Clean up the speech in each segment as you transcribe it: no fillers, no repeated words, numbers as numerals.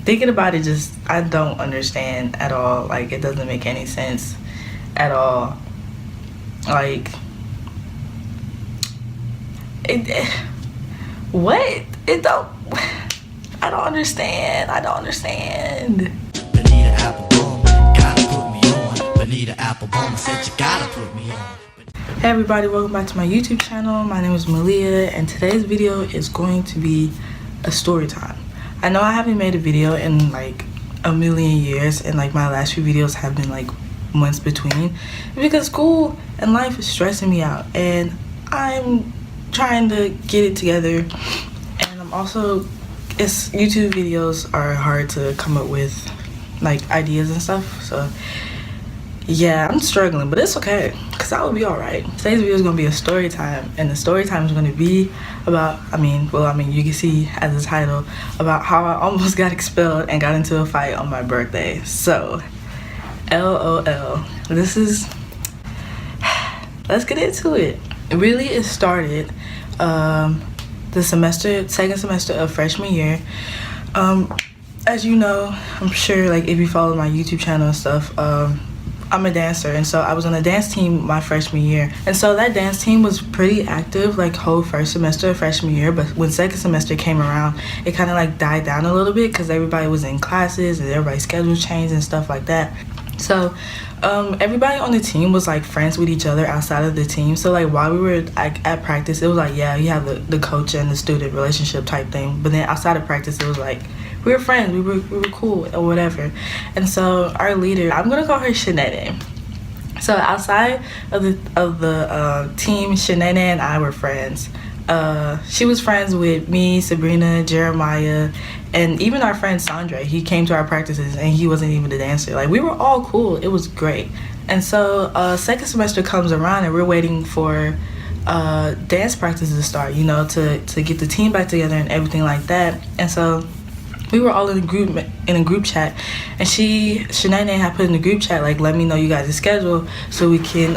thinking about it, just I don't understand at all. Like, it doesn't make any sense at all. Like, what? It don't. I don't understand. I don't understand. Benita Applebaum, gotta put me on. Benita Applebaum said you gotta put me on. Hey everybody, welcome back to my YouTube channel. My name is Malia, and today's video is going to be a story time. I know I haven't made a video in like a million years, and like my last few videos have been like months between, because school and life is stressing me out, and I'm trying to get it together. And I'm also, YouTube videos are hard to come up with like ideas and stuff, so yeah, I'm struggling, but it's okay, because I will be alright. Today's video is going to be a story time, and the story time is going to be about, you can see as the title, about how I almost got expelled and got into a fight on my birthday. So, LOL. This is, let's get into it. Really, it started the second semester of freshman year. As you know, I'm sure, like, if you follow my YouTube channel and stuff, I'm a dancer, and so I was on a dance team my freshman year, and so that dance team was pretty active like whole first semester of freshman year. But when second semester came around, it kind of like died down a little bit because everybody was in classes and everybody's schedule changed and stuff like that. So everybody on the team was like friends with each other outside of the team. So like while we were like at practice, it was like, yeah, you have the coach and the student relationship type thing, but then outside of practice it was like we were friends, we were cool or whatever. And so our leader, I'm gonna call her Shanae. So outside of the team, Shanae and I were friends. She was friends with me, Sabrina, Jeremiah, and even our friend Sandra. He came to our practices and he wasn't even a dancer. Like, we were all cool. It was great. And so second semester comes around and we're waiting for dance practices to start, you know, to get the team back together and everything like that. And so we were all in a group chat, and Shanae had put in the group chat like, let me know you guys' schedule so we can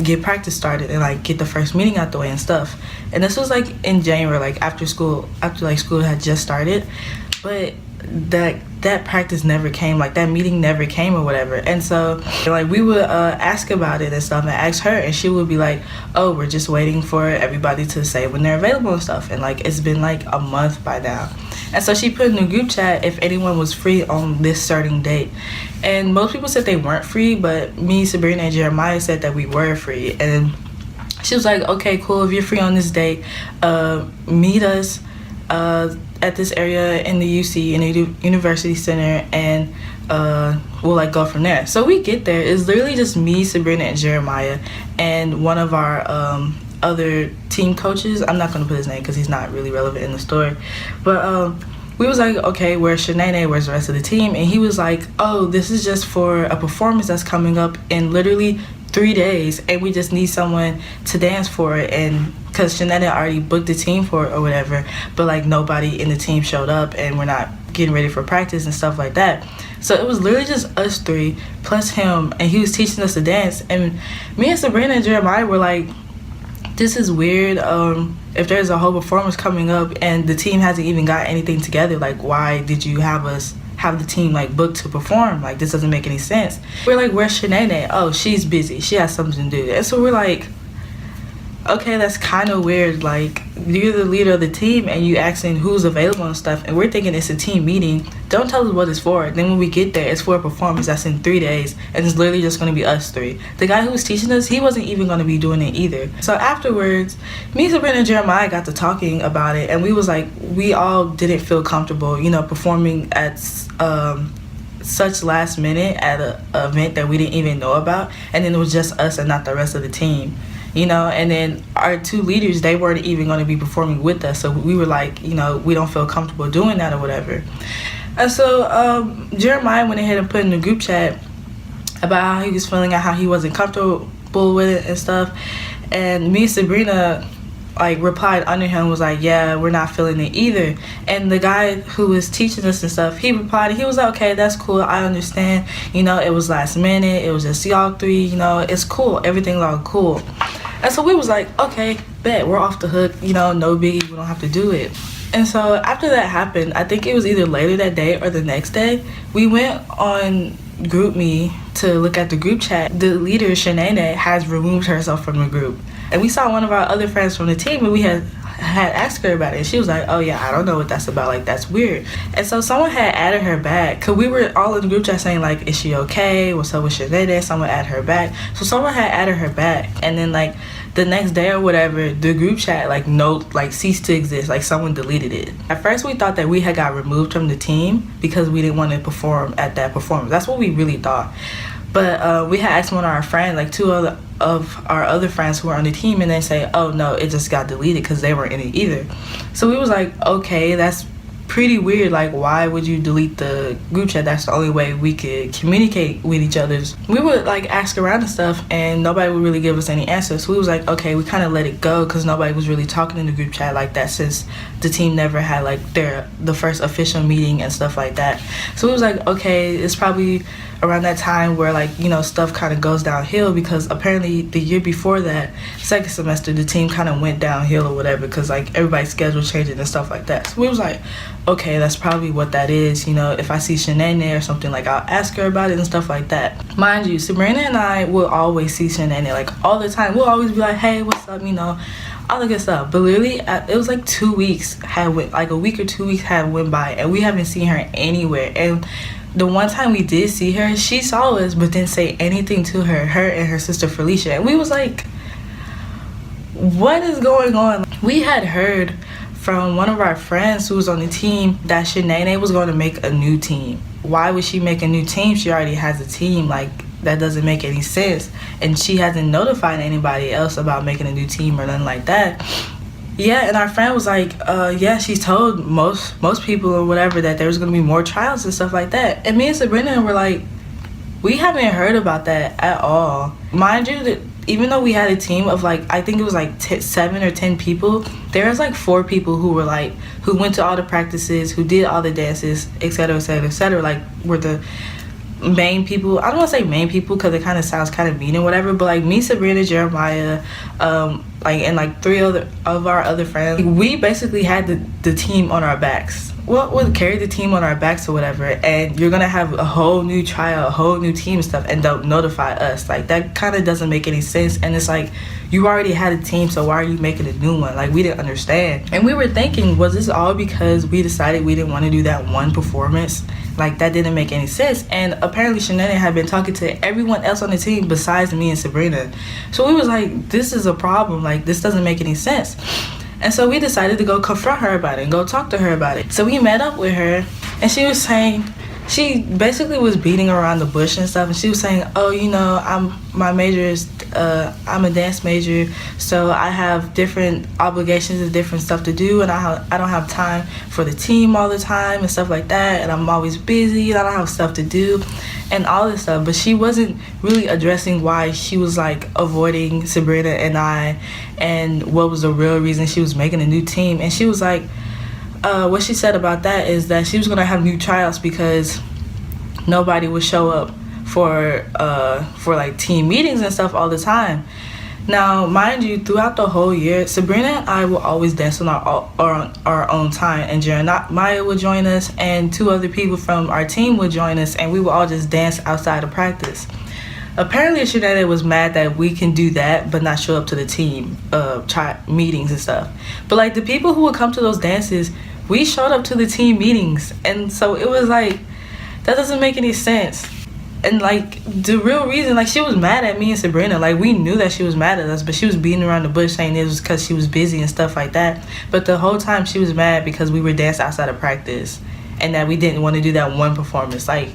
get practice started and like get the first meeting out the way and stuff. And this was like in January, like after school had just started, but that practice never came, like that meeting never came or whatever. And so like we would ask about it and stuff and ask her, and she would be like, oh, we're just waiting for everybody to say when they're available and stuff. And like it's been like a month by now. And so she put in the group chat if anyone was free on this certain date. And most people said they weren't free, but me, Sabrina, and Jeremiah said that we were free. And she was like, okay, cool, if you're free on this date, meet us at this area in the UC, in the University Center, and we'll like go from there. So we get there. It's literally just me, Sabrina, and Jeremiah, and one of our other team coaches. I'm not gonna put his name because he's not really relevant in the story, but we was like, okay, where's Shanae, where's the rest of the team? And he was like, oh, this is just for a performance that's coming up in literally 3 days, and we just need someone to dance for it. And because Shanae already booked the team for it or whatever, but like nobody in the team showed up, and we're not getting ready for practice and stuff like that. So it was literally just us three plus him, and he was teaching us to dance. And me and Sabrina and Jeremiah were like, this is weird. If there's a whole performance coming up and the team hasn't even got anything together, like why did you have the team like booked to perform? Like, this doesn't make any sense. We're like, where's Shanae? Oh, she's busy, she has something to do. And so we're like, okay, that's kind of weird. Like, you're the leader of the team and you asking who's available and stuff, and we're thinking it's a team meeting. Don't tell us what it's for. Then when we get there, it's for a performance that's in 3 days, and it's literally just going to be us three. The guy who was teaching us, he wasn't even going to be doing it either. So afterwards, me, Sabrina, and Jeremiah got to talking about it, and we was like, we all didn't feel comfortable, you know, performing at such last minute at a event that we didn't even know about, and then it was just us and not the rest of the team. You know, and then our two leaders, they weren't even going to be performing with us. So we were like, you know, we don't feel comfortable doing that or whatever. And so Jeremiah went ahead and put in the group chat about how he was feeling and how he wasn't comfortable with it and stuff. And me and Sabrina like replied under him, was like, yeah, we're not feeling it either. And the guy who was teaching us and stuff, he replied, he was like, okay, that's cool, I understand, you know, it was last minute, it was just y'all three, you know, it's cool, everything's all cool. And so we was like, okay, bet, we're off the hook, you know, no biggie, we don't have to do it. And so after that happened, I think it was either later that day or the next day, we went on GroupMe to look at the group chat. The leader, Shanae, has removed herself from the group. And we saw one of our other friends from the team, and we had asked her about it. And she was like, oh yeah, I don't know what that's about, like that's weird. And so someone had added her back, because we were all in the group chat saying like, is she okay, what's up with Shanae? Someone added her back, so someone had added her back. And then like the next day or whatever, the group chat like ceased to exist, like someone deleted it. At first we thought that we had got removed from the team because we didn't want to perform at that performance. That's what we really thought. But we had asked one of our friends, like two of our other friends who were on the team, and they say, oh no, it just got deleted because they weren't in it either. So we was like, okay, that's pretty weird. Like, why would you delete the group chat? That's the only way we could communicate with each other. We would like ask around and stuff, and nobody would really give us any answers. So we was like, okay, we kind of let it go because nobody was really talking in the group chat like that, since the team never had like the first official meeting and stuff like that. So we was like, okay, it's probably around that time where like, you know, stuff kind of goes downhill, because apparently the year before that, second semester, the team kind of went downhill or whatever, because like everybody's schedule changing and stuff like that. So we was like, okay, that's probably what that is. You know, if I see Shanae or something, like I'll ask her about it and stuff like that. Mind you, Sabrina and I will always see Shanae like all the time. We'll always be like, hey, what's up, you know, all the good stuff. But literally it was like 2 weeks had went, like a week or 2 weeks had went by, and we haven't seen her anywhere. And the one time we did see her, she saw us but didn't say anything to her and her sister Felicia. And we was like, what is going on? We had heard from one of our friends who was on the team that Shanae was going to make a new team. Why would she make a new team? She already has a team. Like, that doesn't make any sense. And she hasn't notified anybody else about making a new team or nothing like that. Yeah, and our friend was like, yeah, she's told most people or whatever that there was going to be more trials and stuff like that. And me and Sabrina were like, we haven't heard about that at all. Mind you, that even though we had a team of like, I think it was like 7 or 10 people, there was like 4 people who were like, who went to all the practices, who did all the dances, etc., etc., etc., like were the main people. I don't want to say main people because it kind of sounds kind of mean and whatever, but like me, Sabrina, Jeremiah, like, and like 3 of our other friends, we basically had the team on our backs. Well, we'll carry the team on our backs or whatever, and you're gonna have a whole new trial, a whole new team and stuff, and don't notify us. Like, that kind of doesn't make any sense. And it's like, you already had a team, so why are you making a new one? Like, we didn't understand. And we were thinking, was this all because we decided we didn't want to do that one performance? Like, that didn't make any sense. And apparently Shanae had been talking to everyone else on the team besides me and Sabrina. So we was like, this is a problem. Like, this doesn't make any sense. And so we decided to go confront her about it and go talk to her about it. So we met up with her, and she was saying, she basically was beating around the bush and stuff, and she was saying, oh, you know, my major is I'm a dance major, so I have different obligations and different stuff to do, and I don't have time for the team all the time and stuff like that, and I'm always busy and I don't have stuff to do and all this stuff. But she wasn't really addressing why she was like avoiding Sabrina and I, and what was the real reason she was making a new team. And she was like, what she said about that is that she was gonna have new tryouts because nobody would show up for like team meetings and stuff all the time. Now, mind you, throughout the whole year, Sabrina and I will always dance on our own time, and Jeremiah would join us, and 2 other people from our team would join us, and we would all just dance outside of practice. Apparently, Shanae was mad that we can do that but not show up to the team meetings and stuff. But like, the people who would come to those dances, we showed up to the team meetings, and so it was like, that doesn't make any sense. And like, the real reason, like, she was mad at me and Sabrina. Like, we knew that she was mad at us, but she was beating around the bush saying it was because she was busy and stuff like that. But the whole time she was mad because we were dancing outside of practice and that we didn't want to do that one performance. Like,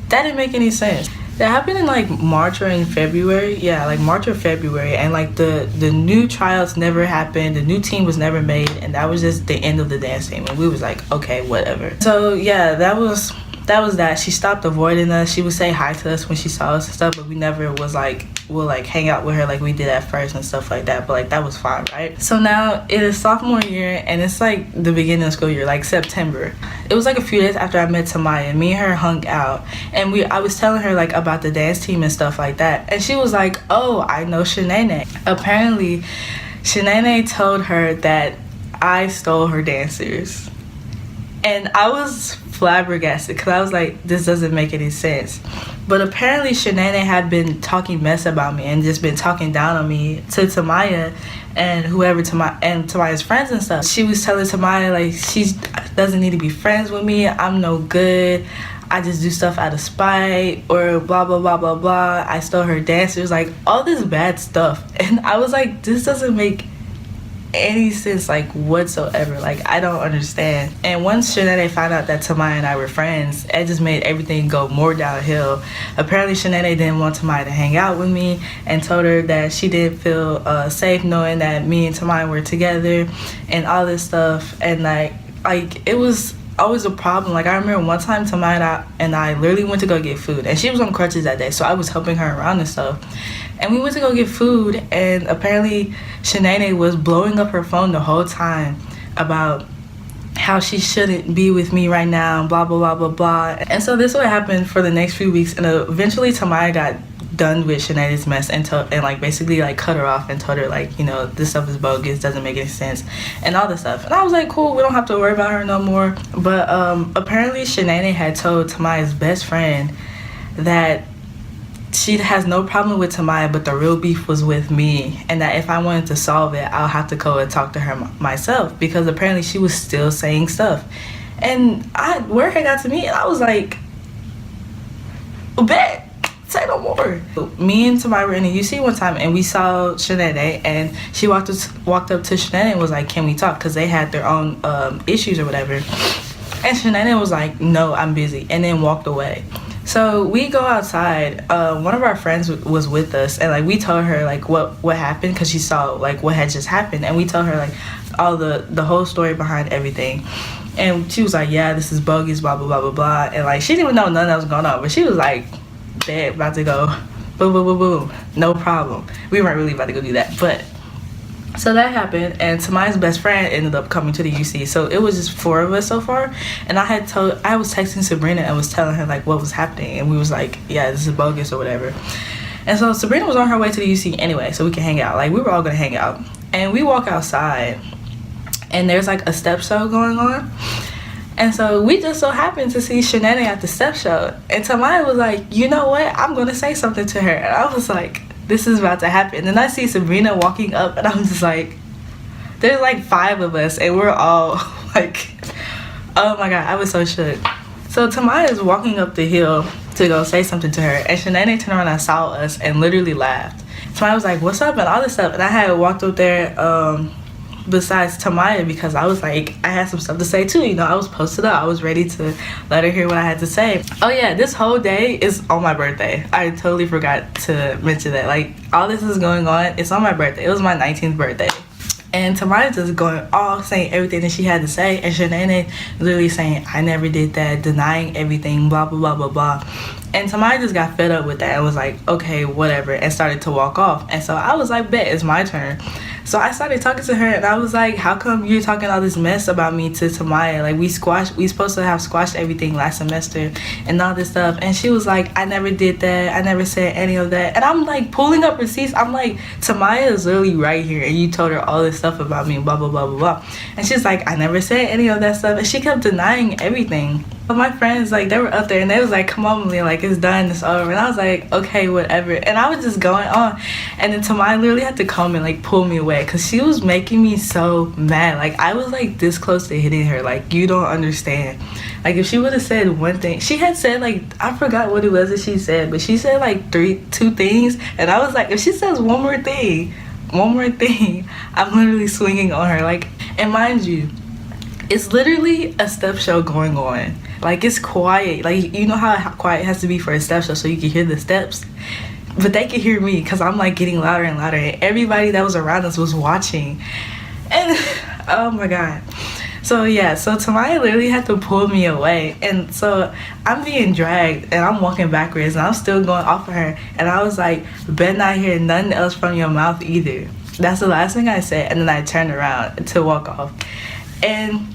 that didn't make any sense. That happened in like March or in February. Yeah, like March or February. And like the new tryouts never happened. The new team was never made, and that was just the end of the dance team. And we was like, okay, whatever. So yeah, that was that. She stopped avoiding us. She would say hi to us when she saw us and stuff, but we never was like, we'll like hang out with her like we did at first and stuff like that. But like, that was fine, right? So now it is sophomore year, and it's like the beginning of school year, like September. It was like a few days after I met Tamaya. Me and her hung out, and I was telling her like about the dance team and stuff like that, and she was like, oh, I know Shanae. Apparently Shanae told her that I stole her dancers. And I was flabbergasted because I was like, this doesn't make any sense. But apparently Shanae had been talking mess about me and just been talking down on me to Tamaya and whoever Tamaya's friends and stuff. She was telling Tamaya like she doesn't need to be friends with me. I'm no good. I just do stuff out of spite or blah blah blah blah blah. I stole her dancers, like all this bad stuff. And I was like, this doesn't make any sense like whatsoever. Like I don't understand. And once Shanae found out that Tamaya and I were friends, it just made everything go more downhill. Apparently Shanae didn't want Tamaya to hang out with me and told her that she didn't feel safe knowing that me and Tamaya were together and all this stuff. And like it was always a problem. Like I remember one time Tamaya and I literally went to go get food, and she was on crutches that day, so I was helping her around and stuff. And we went to go get food, and apparently Shanae was blowing up her phone the whole time about how she shouldn't be with me right now, blah blah blah blah blah. And so this would happen for the next few weeks, and eventually Tamaya got done with Shanae's mess and like basically like cut her off and told her like, you know, this stuff is bogus, doesn't make any sense and all this stuff. And I was like, cool, we don't have to worry about her no more. But apparently Shanae had told Tamaya's best friend that she has no problem with Tamaya, but the real beef was with me, and that if I wanted to solve it, I'll have to go and talk to her myself, because apparently she was still saying stuff. And word had got to me, and I was like, bet, say no more. Me and Tamaya were in the UC one time, and we saw Shanae, and she walked up to Shanae and was like, can we talk? Because they had their own issues or whatever. And Shanae was like, no, I'm busy, and then walked away. So we go outside. One of our friends was with us, and like we told her like what happened, because she saw like what had just happened, and we told her like all the whole story behind everything. And she was like, yeah, this is bogus, blah blah blah blah blah. And like she didn't even know none that was going on, but she was like, "Bad, about to go, boom boom boom boom, no problem." We weren't really about to go do that, but. So that happened, and Tamaya's best friend ended up coming to the UC. So it was just 4 of us so far, and I was texting Sabrina and was telling her like what was happening, and we was like, yeah, this is bogus or whatever. And so Sabrina was on her way to the UC anyway, so we can hang out. Like we were all gonna hang out, and we walk outside, and there's like a step show going on. And so we just so happened to see Shanae at the step show, and Tamaya was like, you know what, I'm gonna say something to her. And I was like, this is about to happen. And then I see Sabrina walking up, and I'm just like, there's like 5 of us, and we're all like, oh my god, I was so shook. So Tamaya is walking up the hill to go say something to her, and Shanae turned around and saw us and literally laughed. Tamaya was like, what's up, and all this stuff. And I had walked up there besides Tamaya, because I was like, I had some stuff to say too, you know. I was posted up, I was ready to let her hear what I had to say. Oh yeah, this whole day is on my birthday. I totally forgot to mention that. Like all this is going on, it's on my birthday. It was my 19th birthday, and Tamaya just going off saying everything that she had to say, and Shanae literally saying, I never did that, denying everything, blah blah blah blah blah. And Tamaya just got fed up with that and was like, okay, whatever, and started to walk off. And so I was like, bet, it's my turn. So I started talking to her, and I was like, how come you're talking all this mess about me to Tamaya? Like we supposed to have squashed everything last semester and all this stuff. And she was like, I never did that, I never said any of that. And I'm like pulling up receipts. I'm like, Tamaya is literally right here, and you told her all this stuff about me, blah blah blah blah blah. And she's like, I never said any of that stuff. And she kept denying everything. But my friends, like, they were up there, and they was like, come on, Malia, like, it's done, it's over. And I was like, okay, whatever. And I was just going on, and then Tamaya literally had to come and like pull me away, because she was making me so mad. Like I was like this close to hitting her. Like, you don't understand. Like if she would have said one thing, she had said like, I forgot what it was that she said, but she said like 2 things, and I was like, if she says one more thing, I'm literally swinging on her. Like, and mind you, it's literally a step show going on. Like it's quiet. Like you know how quiet it has to be for a step show so you can hear the steps, but they could hear me because I'm like getting louder and louder, and everybody that was around us was watching. And oh my god. So yeah, so Tamaya literally had to pull me away, and so I'm being dragged and I'm walking backwards, and I'm still going off of her, and I was like, better not hear nothing else from your mouth either. That's the last thing I said. And then I turned around to walk off, and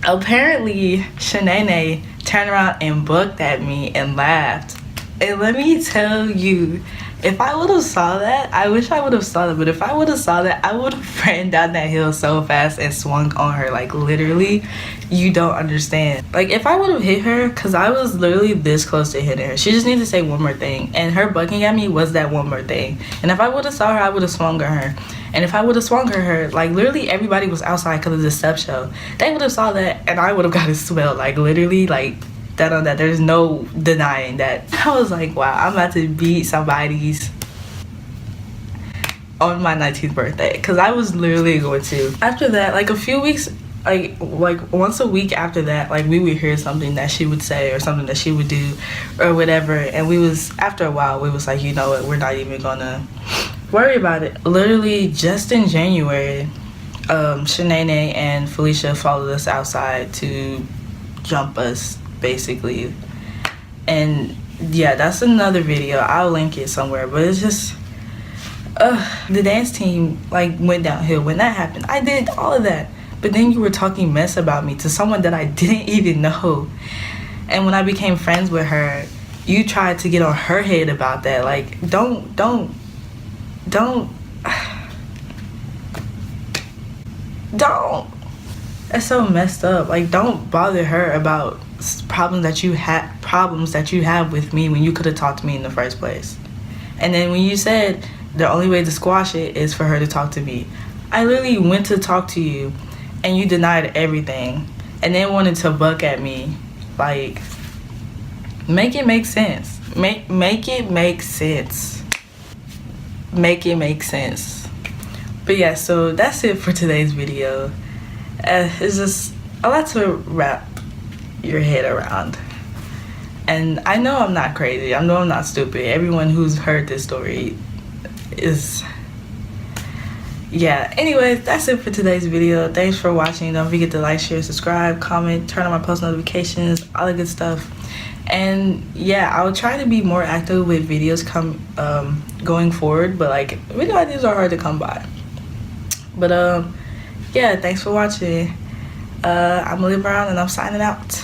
apparently Shanae turned around and looked at me and laughed. And let me tell you, If I would have saw that, I wish I would have saw that, but if I would have saw that, I would have ran down that hill so fast and swung on her. Like, literally, you don't understand. Like, if I would have hit her, because I was literally this close to hitting her, she just needed to say one more thing, and her bucking at me was that one more thing. And if I would have saw her, I would have swung on her. And if I would have swung her, like, literally everybody was outside because of the step show. They would have saw that, and I would have got smelled. Like, literally, like, that on that. There's no denying that. I was like, wow, I'm about to beat somebody's on my 19th birthday, because I was literally going to. After that, like a few weeks, like once a week after that, like we would hear something that she would say or something that she would do or whatever, and we was, after a while, we was like, you know what, we're not even gonna worry about it. Literally just in January, Shanae and Felicia followed us outside to jump us, basically. And yeah, that's another video, I'll link it somewhere, but it's just the dance team like went downhill when that happened. I did all of that, but then you were talking mess about me to someone that I didn't even know. And when I became friends with her, you tried to get on her head about that. Like, don't that's so messed up. Like, don't bother her about problems that you have with me when you could have talked to me in the first place. And then when you said the only way to squash it is for her to talk to me, I literally went to talk to you and you denied everything and then wanted to buck at me. Like, make it make sense. Make it make sense. Make it make sense. But yeah, so that's it for today's video. It's just a lot to wrap your head around. And I know I'm not crazy. I know I'm not stupid. Everyone who's heard this story is, yeah. Anyways, that's it for today's video. Thanks for watching. Don't forget to like, share, subscribe, comment, turn on my post notifications, all the good stuff. And yeah, I'll try to be more active with videos going forward, but like, video ideas are hard to come by. But yeah, thanks for watching. I'm Malia Brown and I'm signing out.